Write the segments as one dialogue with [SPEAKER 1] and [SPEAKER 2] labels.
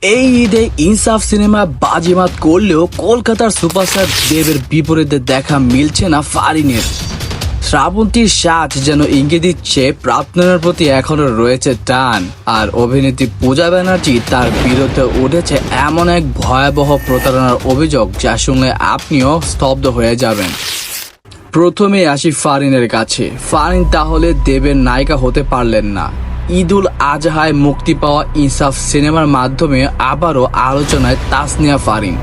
[SPEAKER 1] এই ঈদে ইনসাফ সিনেমা বাজিমাত করলেও কলকাতার সুপারস্টার দেবের বিপরীতে দেখা মিলছে না ফারিনের। শ্রাবন্তীর সাজ যেন ইঙ্গিত দিচ্ছে প্রাপ্তনের প্রতি এখনো রয়েছে টান। আর অভিনেত্রী পূজা ব্যানার্জি তার বিরুদ্ধে উঠেছে এমন এক ভয়াবহ প্রতারণার অভিযোগ যা শুনলে আপনিও স্তব্ধ হয়ে যাবেন। প্রথমে আসি ফারিনের কাছে। ফারিন তাহলে দেবের নায়িকা হতে পারলেন না। ঈদুল আজহায় মুক্তি পাওয়া ইনসাফ সিনেমার মাধ্যমে আবারও আলোচনায় তাসনিয়া ফারিন।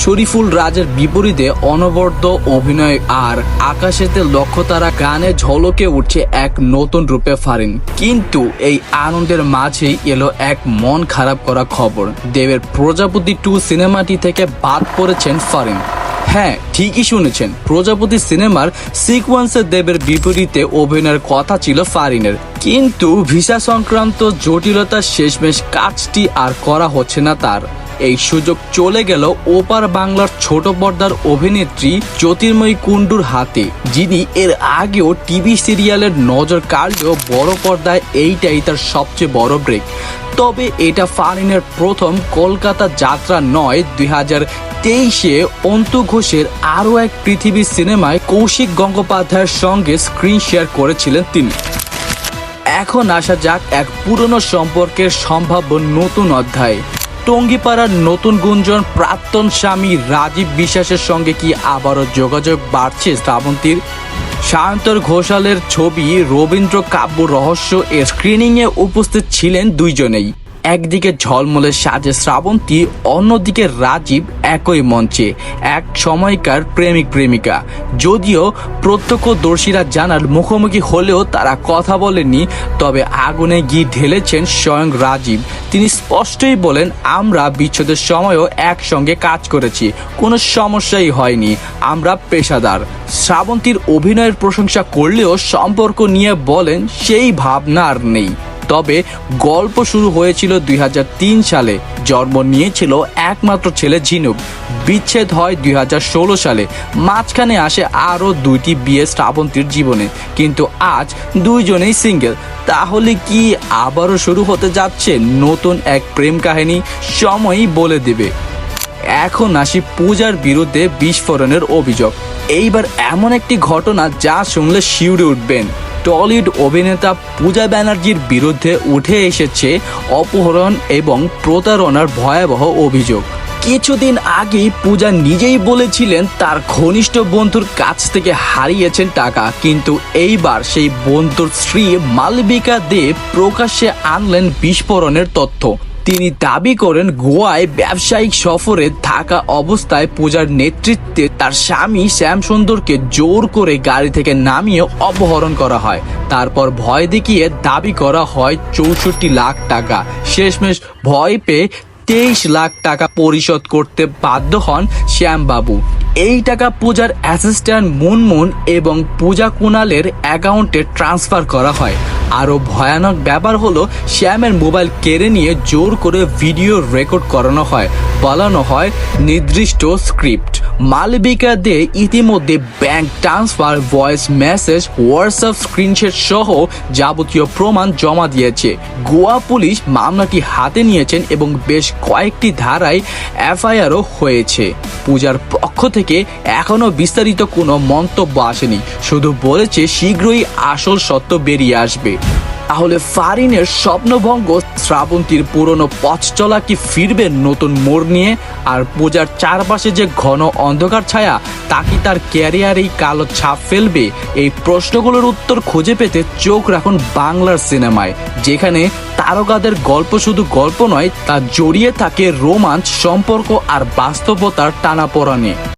[SPEAKER 1] শরীফুল রাজের বিপরীতে অনবদ্য অভিনয় আর আকাশেতে লক্ষ্যতারা গানে ঝলকে উঠছে এক নতুন রূপে ফারিন। কিন্তু এই আনন্দের মাঝেই এলো এক মন খারাপ করা খবর। দেবের প্রজাপতি 2 সিনেমাটি থেকে বাদ পড়েছেন ফারিন। হ্যাঁ, ঠিকই শুনেছেন, প্রজাপতি সিনেমার সিকোয়েন্সে দেবের বিপরীতে অভিনয়ের কথা ছিল ফারিনের। কিন্তু ভিসা সংক্রান্ত জটিলতার শেষমেশ কাজটি আর করা হচ্ছে না তার। এই সুযোগ চলে গেল ওপার বাংলার ছোট পর্দার অভিনেত্রী জ্যোতির্ময়ী কুণ্ডুর হাতে, যিনি এর আগেও টিভি সিরিয়ালের নজর কাড়লেও বড় পর্দায় এইটাই তার সবচেয়ে বড় ব্রেক। তবে এটা ফারিনের প্রথম কলকাতা যাত্রা নয়। 2023-এ অন্তু ঘোষের আরও এক পৃথিবী সিনেমায় কৌশিক গঙ্গোপাধ্যায়ের সঙ্গে স্ক্রিন শেয়ার করেছিলেন তিনি। এখন আসা যাক এক পুরনো সম্পর্কের সম্ভাব্য নতুন অধ্যায়। টঙ্গিপাড়ার নতুন গুঞ্জন, প্রাক্তন স্বামী রাজীব বিশ্বাসের সঙ্গে কি আবারও যোগাযোগ বাড়ছে শ্রাবন্তীর? সায়ন্তন ঘোষালের ছবি রবীন্দ্র কাব্য রহস্য এর স্ক্রিনিংয়ে উপস্থিত ছিলেন দুইজনেই। একদিকে ঝলমলে সাজে শ্রাবন্তী, অন্যদিকে রাজীব একই মঞ্চে, এক সময়কার প্রেমিক প্রেমিকা। যদিও প্রত্যক্ষদর্শীরা জানার মুখোমুখি হলেও তারা কথা বলেননি, তবে আগুনে ঘি ঢেলেছেন স্বয়ং রাজীব। তিনি স্পষ্টই বলেন, আমরা বিচ্ছেদের সময়ও একসঙ্গে কাজ করেছি, কোনো সমস্যাই হয়নি, আমরা পেশাদার। শ্রাবন্তীর অভিনয়ের প্রশংসা করলেও সম্পর্ক নিয়ে বলেন সেই ভাবনা আর নেই। তবে গল্প শুরু হয়েছিল 2003 সালে। জন্ম নিয়েছিল একমাত্র ছেলে ঝিনুক। বিচ্ছেদ হয় 2016 সালে। মাঝখানে আসে আরও 2টি বিয়ে শ্রাবন্তীর জীবনে, কিন্তু আজ দুইজনেই সিঙ্গেল। তাহলে কি আবারও শুরু হতে যাচ্ছে নতুন এক প্রেম কাহিনী? সময়ই বলে দেবে। এখন আসি পূজার বিরুদ্ধে বিস্ফোরণের অভিযোগ। এইবার এমন একটি ঘটনা যা শুনলে শিউরে উঠবেন। টলিউড অভিনেতা পূজা ব্যানার্জির বিরুদ্ধে উঠে এসেছে অপহরণ এবং প্রতারণার ভয়াবহ অভিযোগ। কিছুদিন আগেই পূজা নিজেই বলেছিলেন তার ঘনিষ্ঠ বন্ধুর কাছ থেকে হারিয়েছেন টাকা, কিন্তু এইবার সেই বন্ধুর স্ত্রী মালবিকা দে প্রকাশ্যে আনলেন বিস্ফোরণের তথ্য। তিনি দাবি করেন গোয়ায় ব্যবসায়িক সফরে থাকা অবস্থায় পূজার নেতৃত্বে তার স্বামী শ্যাম সুন্দরকে জোর করে গাড়ি থেকে নামিয়ে অপহরণ করা হয়। তারপর ভয় দেখিয়ে দাবি করা হয় 64 লাখ টাকা। শেষমেশ ভয় পেয়ে 23 লাখ টাকা পরিশোধ করতে বাধ্য হন শ্যামবাবু। এই টাকা পূজার অ্যাসিস্ট্যান্ট মুনমুন এবং পূজা কুণালের অ্যাকাউন্টে ট্রান্সফার করা হয়। আরও ভয়ানক ব্যাপার হলো, শ্যামের মোবাইল কেড়ে নিয়ে জোর করে ভিডিও রেকর্ড করানো হয়, বলানো হয় নির্দিষ্ট স্ক্রিপ্ট। মালবিকা দে ইতিমধ্যে bank transfer, voice message, WhatsApp screenshot সহ যাবতীয় প্রমাণ জমা দিয়েছে। গোয়া পুলিশ মামলাটি হাতে নিয়েছেন এবং বেশ কয়েকটি ধারায় এফআইআরও হয়েছে। পূজার পক্ষ থেকে এখনো বিস্তারিত কোনো মন্তব্য আসেনি, শুধু বলেছে শীঘ্রই আসল সত্য বেরিয়ে আসবে। তাহলে ফারিনের স্বপ্নভঙ্গ, শ্রাবন্তীর পুরনো পথ চলা কি ফিরবে নতুন মোড় নিয়ে? আর পূজার চারপাশে যে ঘন অন্ধকার ছায়া, তা কি তার ক্যারিয়ারেই কালো ছাপ ফেলবে? এই প্রশ্নগুলোর উত্তর খুঁজে পেতে চোখ রাখুন বাংলার সিনেমায়, যেখানে তারকাদের গল্প শুধু গল্প নয়, তা জড়িয়ে থাকে রোমাঞ্চ, সম্পর্ক আর বাস্তবতার টানাপোড়েনে।